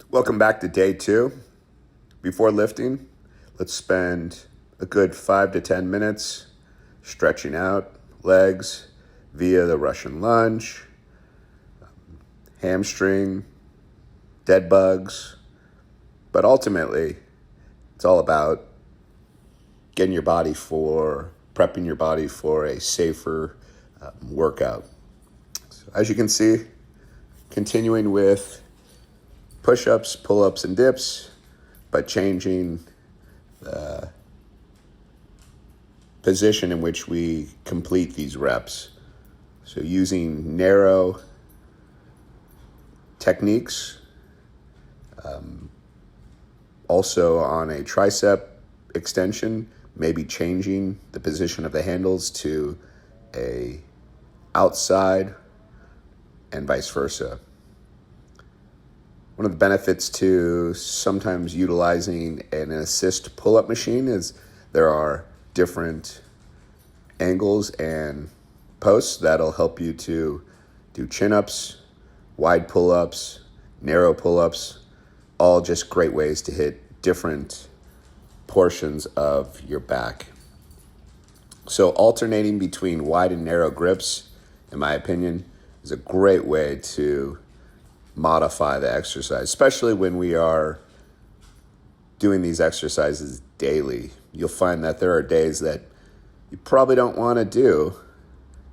Welcome back to day 2. Before lifting, let's spend a good 5 to 10 minutes stretching out legs via the Russian lunge, hamstring, dead bugs. But ultimately, it's all about prepping your body for a safer workout. So as you can see, continuing with push-ups, pull-ups, and dips, but changing the position in which we complete these reps. So using narrow techniques, also on a tricep extension, maybe changing the position of the handles to a outside and vice versa. One of the benefits to sometimes utilizing an assist pull-up machine is there are different angles and posts that'll help you to do chin-ups, wide pull-ups, narrow pull-ups, all just great ways to hit different portions of your back. So alternating between wide and narrow grips, in my opinion, is a great way to modify the exercise, especially when we are doing these exercises daily. You'll find that there are days that you probably don't want to do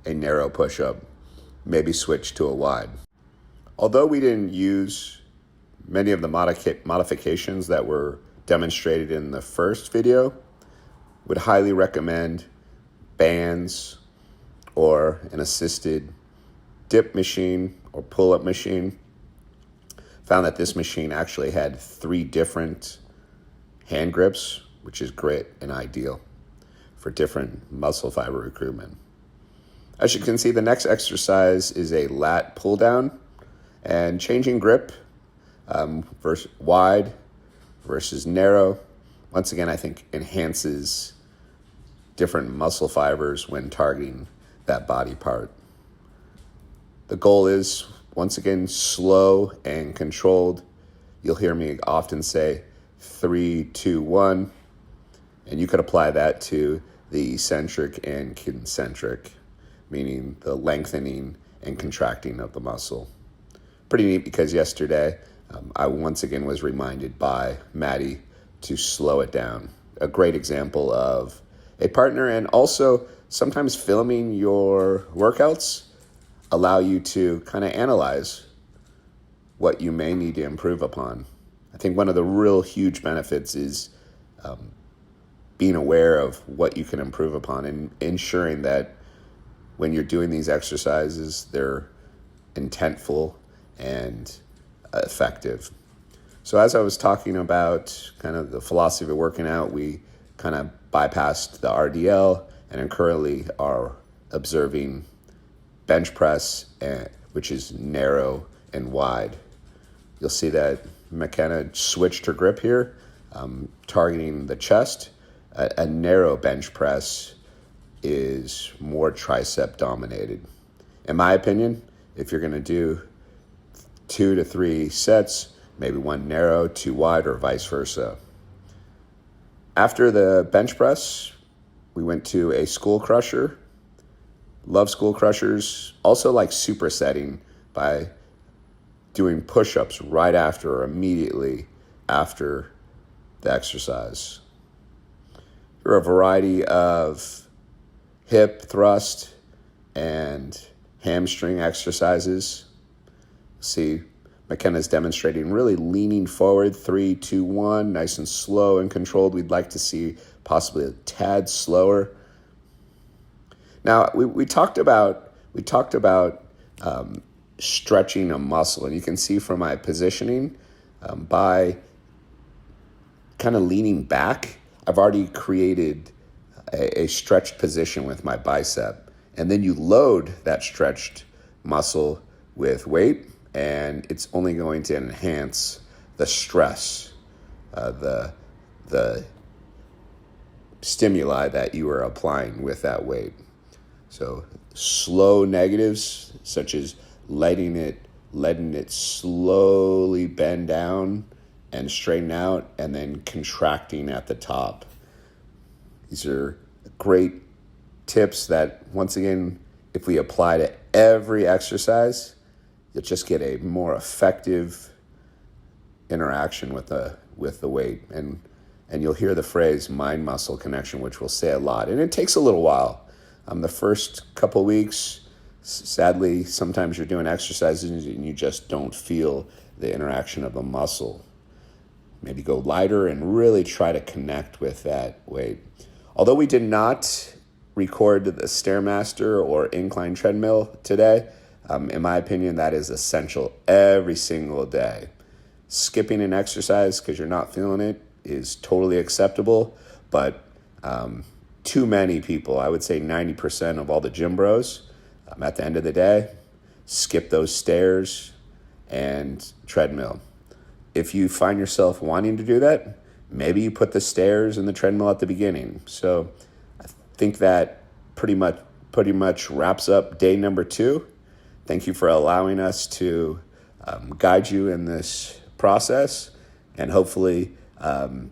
a narrow push-up, maybe switch to a wide. Although we didn't use many of the modifications that were demonstrated in the first video, would highly recommend bands or an assisted dip machine or pull-up machine. Found that this machine actually had 3 different hand grips, which is great and ideal for different muscle fiber recruitment. As you can see, the next exercise is a lat pull down, and changing grip versus wide versus narrow, once again, I think enhances different muscle fibers when targeting that body part. The goal is, once again, slow and controlled. You'll hear me often say 3, 2, 1, and you could apply that to the eccentric and concentric, meaning the lengthening and contracting of the muscle. Pretty neat because yesterday I once again was reminded by Maddie to slow it down. A great example of a partner, and also sometimes filming your workouts allow you to kind of analyze what you may need to improve upon. I think one of the real huge benefits is being aware of what you can improve upon and ensuring that when you're doing these exercises, they're intentful and effective. So as I was talking about kind of the philosophy of working out, we kind of bypassed the RDL and currently are observing bench press, which is narrow and wide. You'll see that McKenna switched her grip here, targeting the chest. A narrow bench press is more tricep dominated. In my opinion, if you're going to do 2 to 3 sets, maybe 1 narrow, 2 wide, or vice versa. After the bench press, we went to a skull crusher. Love skull crushers. Also like supersetting by doing push-ups right after or immediately after the exercise. There are a variety of hip thrust and hamstring exercises. See, McKenna's demonstrating really leaning forward, 3, 2, 1, nice and slow and controlled. We'd like to see possibly a tad slower. Now, we talked about stretching a muscle, and you can see from my positioning, by kind of leaning back, I've already created a stretched position with my bicep, and then you load that stretched muscle with weight, and it's only going to enhance the stress, the stimuli that you are applying with that weight. So slow negatives, such as letting it letting it slowly bend down and straighten out, and then contracting at the top. These are great tips that, once again, if we apply to every exercise, you'll just get a more effective interaction with the weight. And you'll hear the phrase mind-muscle connection, which we'll say a lot. And it takes a little while. The first couple weeks, sadly, sometimes you're doing exercises and you just don't feel the interaction of the muscle. Maybe go lighter and really try to connect with that weight. Although we did not record the Stairmaster or incline treadmill today, in my opinion, that is essential every single day. Skipping an exercise because you're not feeling it is totally acceptable, but too many people, I would say 90% of all the gym bros, at the end of the day, skip those stairs and treadmill. If you find yourself wanting to do that, maybe you put the stairs and the treadmill at the beginning. So I think that pretty much wraps up day number 2. Thank you for allowing us to guide you in this process, and hopefully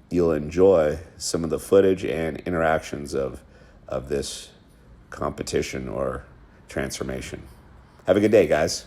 you'll enjoy some of the footage and interactions of this competition or transformation. Have a good day, guys.